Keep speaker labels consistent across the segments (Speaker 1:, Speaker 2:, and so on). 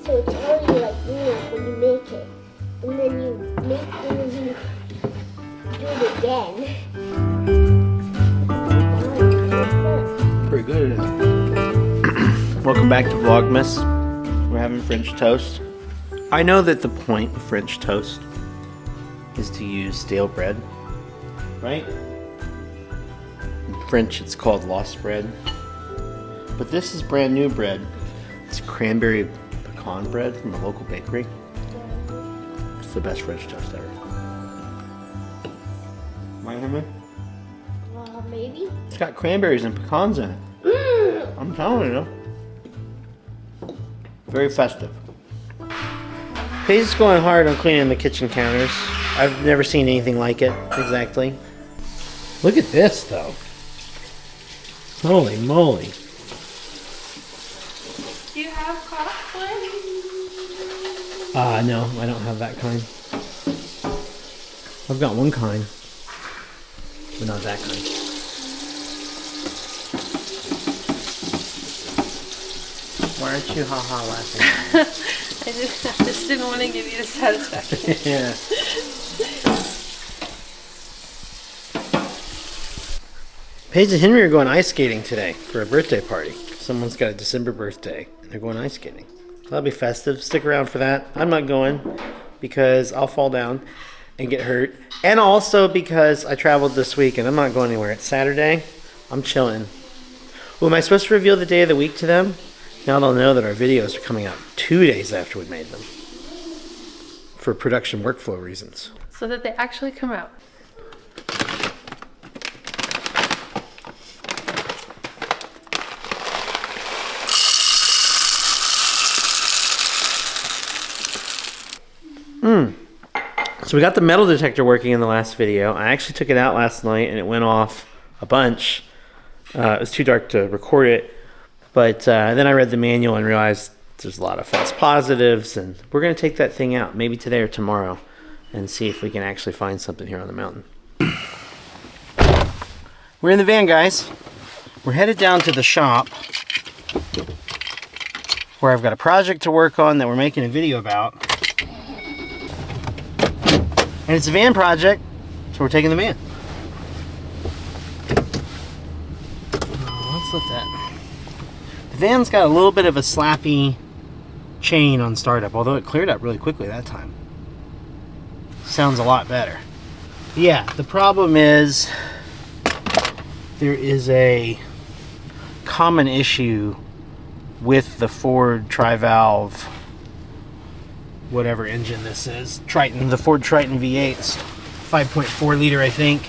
Speaker 1: So it's already like when you make it. And then you make it and then you do it again.
Speaker 2: Pretty good, isn't it? Welcome back to Vlogmas. We're having French toast. I know that the point of French toast is to use stale bread, right? In French it's called lost bread. But this is brand new bread. It's cranberry pecan bread from a local bakery. It's the best French toast ever. Right, Henry?
Speaker 1: Maybe.
Speaker 2: It's got cranberries and pecans in it. I'm telling you. Very festive. Paige is going hard on cleaning the kitchen counters. I've never seen anything like it, exactly. Look at this, though. Holy moly.
Speaker 3: Do you have cosplay?
Speaker 2: No, I don't have that kind. I've got one kind, but not that kind. Why aren't you ha-ha laughing?
Speaker 3: I just didn't want to give you the satisfaction.
Speaker 2: Yeah. Paige and Henry are going ice skating today for a birthday party. Someone's got a December birthday, and they're going ice skating. So that'll be festive. Stick around for that. I'm not going because I'll fall down and get hurt. And also because I traveled this week, and I'm not going anywhere. It's Saturday. I'm chilling. Well, am I supposed to reveal the day of the week to them? Now they'll know that our videos are coming out 2 days after we made them. For production workflow reasons.
Speaker 3: So that they actually come out.
Speaker 2: So we got the metal detector working in the last video. I actually took it out last night and it went off a bunch. It was too dark to record it. But then I read the manual and realized there's a lot of false positives, and we're going to take that thing out, maybe today or tomorrow, and see if we can actually find something here on the mountain. We're in the van, guys. We're headed down to the shop where I've got a project to work on that we're making a video about. And it's a van project, so we're taking the van. Let's let that... The van's got a little bit of a slappy chain on startup, although it cleared up really quickly that time. Sounds a lot better. Yeah, the problem is there is a common issue with the Ford tri-valve, whatever engine this is, Triton, the Ford Triton V8s, 5.4 liter, I think,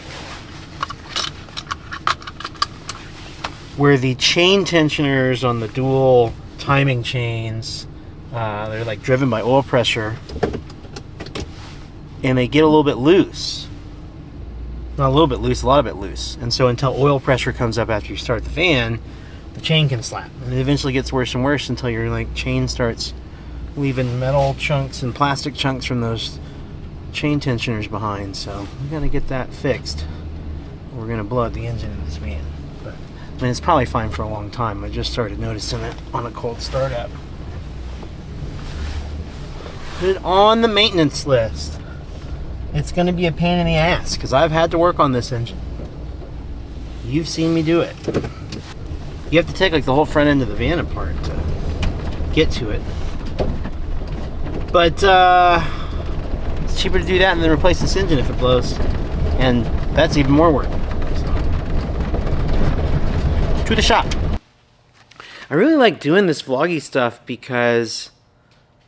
Speaker 2: where the chain tensioners on the dual timing chains, they're like driven by oil pressure, and they get a little bit loose. Not a little bit loose, a lot of it loose. And so until oil pressure comes up after you start the fan, the chain can slap. And it eventually gets worse and worse until your chain starts leaving metal chunks and plastic chunks from those chain tensioners behind. So we gotta get that fixed. We're gonna blow out the engine in this van. But I mean, it's probably fine for a long time. I just started noticing it on a cold startup. Put it on the maintenance list. It's gonna be a pain in the ass because I've had to work on this engine. You've seen me do it. You have to take like the whole front end of the van apart to get to it. But it's cheaper to do that than replace this engine if it blows. And that's even more work. So, to the shop. I really like doing this vloggy stuff because,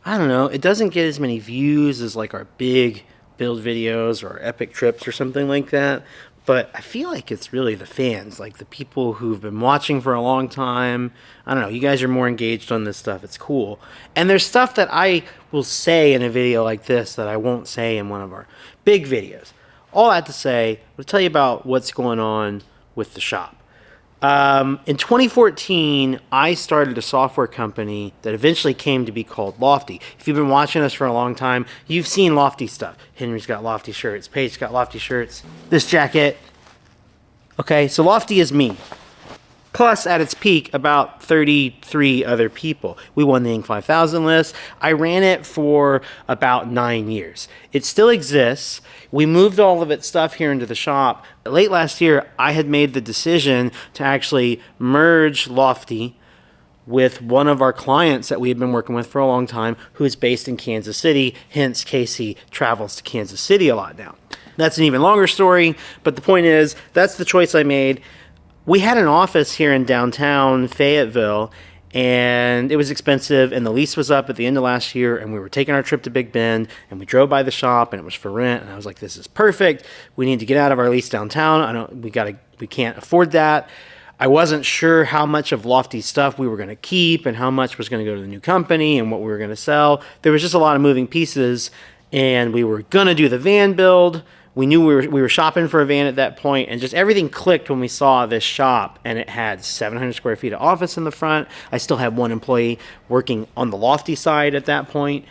Speaker 2: I don't know, it doesn't get as many views as like our big build videos or epic trips or something like that. But I feel like it's really the fans, like the people who've been watching for a long time. I don't know, you guys are more engaged on this stuff. It's cool. And there's stuff that I will say in a video like this that I won't say in one of our big videos. All that to say, I'll tell you about what's going on with the shop. In 2014, I started a software company that eventually came to be called Lofty. If you've been watching us for a long time, you've seen Lofty stuff. Henry's got Lofty shirts. Paige's got Lofty shirts. This jacket. Okay, so Lofty is me. plus at its peak about 33 other people. We won the Inc. 5000 list. I ran it for about 9 years. It still exists. We moved all of its stuff here into the shop. Late last year, I had made the decision to actually merge Lofty with one of our clients that we had been working with for a long time, who is based in Kansas City. Hence, Casey travels to Kansas City a lot now. That's an even longer story, but the point is, that's the choice I made. We had an office here in downtown Fayetteville, and it was expensive, and the lease was up at the end of last year, and we were taking our trip to Big Bend, and we drove by the shop, and it was for rent, and I was like, this is perfect. We need to get out of our lease downtown. We can't afford that. I wasn't sure how much of Lofty's stuff we were going to keep and how much was going to go to the new company and what we were going to sell. There was just a lot of moving pieces, and we were going to do the van build. We knew we were shopping for a van at that point, and just everything clicked when we saw this shop, and it had 700 square feet of office in the front. I still had one employee working on the Lofty side at that point.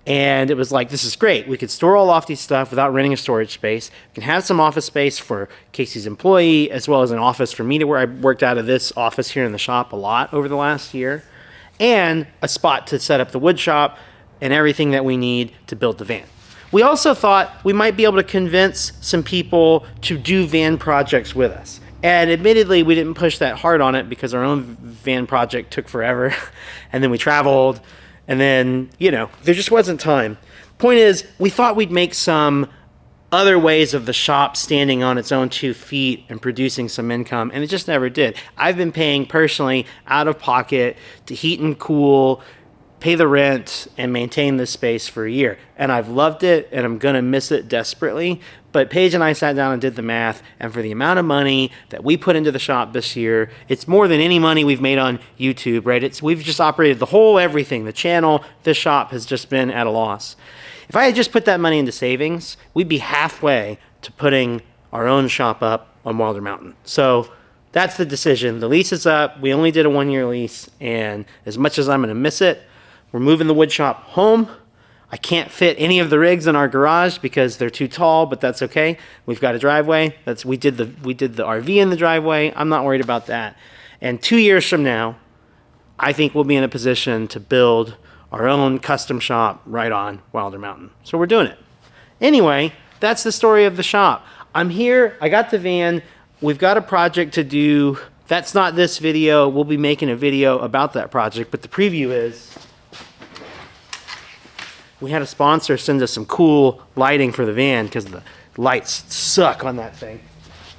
Speaker 2: And it was like, this is great. We could store all Lofty stuff without renting a storage space. We can have some office space for Casey's employee, as well as an office for me to where I worked out of this office here in the shop a lot over the last year. And a spot to set up the wood shop and everything that we need to build the van. We also thought we might be able to convince some people to do van projects with us. And admittedly, we didn't push that hard on it because our own van project took forever. And then we traveled. And then, there just wasn't time. Point is, we thought we'd make some other ways of the shop standing on its own 2 feet and producing some income, and it just never did. I've been paying personally out of pocket to heat and cool, pay the rent, and maintain this space for a year. And I've loved it, and I'm going to miss it desperately. But Paige and I sat down and did the math, and for the amount of money that we put into the shop this year, it's more than any money we've made on YouTube, right? We've just operated the whole everything. The channel, this shop has just been at a loss. If I had just put that money into savings, we'd be halfway to putting our own shop up on Wilder Mountain. So that's the decision. The lease is up. We only did a 1-year lease, and as much as I'm going to miss it, we're moving the wood shop home. I can't fit any of the rigs in our garage because they're too tall, but that's okay. We've got a driveway. We did the RV in the driveway. I'm not worried about that. And 2 years from now, I think we'll be in a position to build our own custom shop right on Wilder Mountain. So we're doing it. Anyway, that's the story of the shop. I'm here. I got the van. We've got a project to do. That's not this video. We'll be making a video about that project, but the preview is we had a sponsor send us some cool lighting for the van because the lights suck on that thing.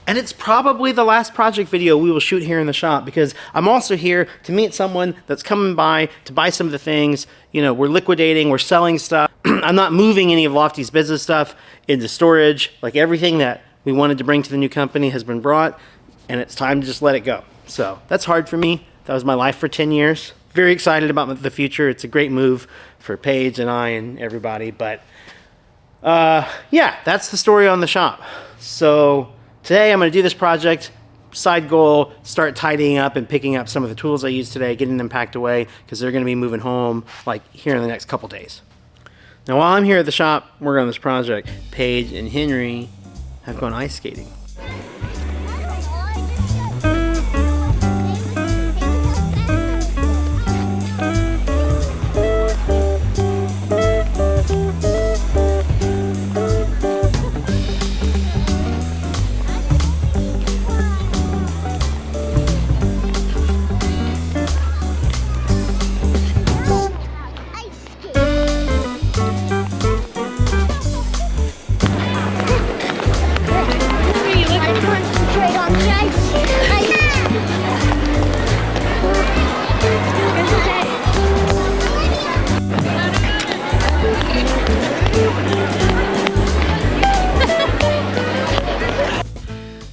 Speaker 2: And it's probably the last project video we will shoot here in the shop because I'm also here to meet someone that's coming by to buy some of the things. We're liquidating, we're selling stuff. I'm not moving any of Lofty's business stuff into storage. Like everything that we wanted to bring to the new company has been brought, and it's time to just let it go. So that's hard for me. That was my life for 10 years. Very excited about the future. It's a great move for Paige and I and everybody. But yeah, that's the story on the shop. So today I'm going to do this project. Side goal, start tidying up and picking up some of the tools I used today, getting them packed away because they're going to be moving home like here in the next couple days. Now while I'm here at the shop working on this project, Paige and Henry have gone ice skating.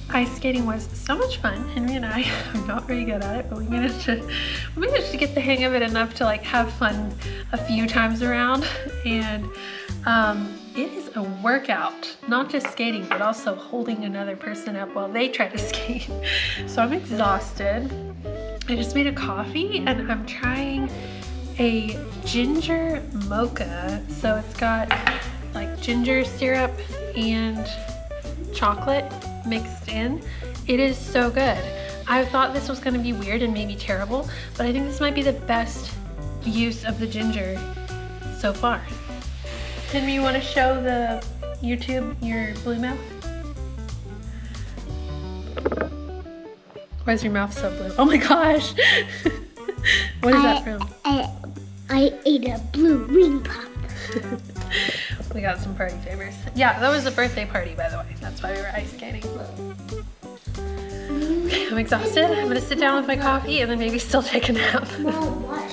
Speaker 3: Ice skating was so much fun. Henry and I are not very good at it, but we managed to get the hang of it enough to like have fun a few times around. And it is a workout, not just skating, but also holding another person up while they try to skate. So I'm exhausted. I just made a coffee and I'm trying a ginger mocha. So it's got like ginger syrup and chocolate mixed in. It is so good. I thought this was gonna be weird and maybe terrible, but I think this might be the best use of the ginger so far. Henry, you wanna show the YouTube your blue mouth? Why is your mouth so blue? Oh my gosh! What is that from?
Speaker 1: I ate a blue ring pop.
Speaker 3: We got some party favors. Yeah, that was a birthday party, by the way. That's why we were ice skating. Okay, I'm exhausted. I'm gonna sit down with my coffee and then maybe still take a nap.
Speaker 1: Mom, what?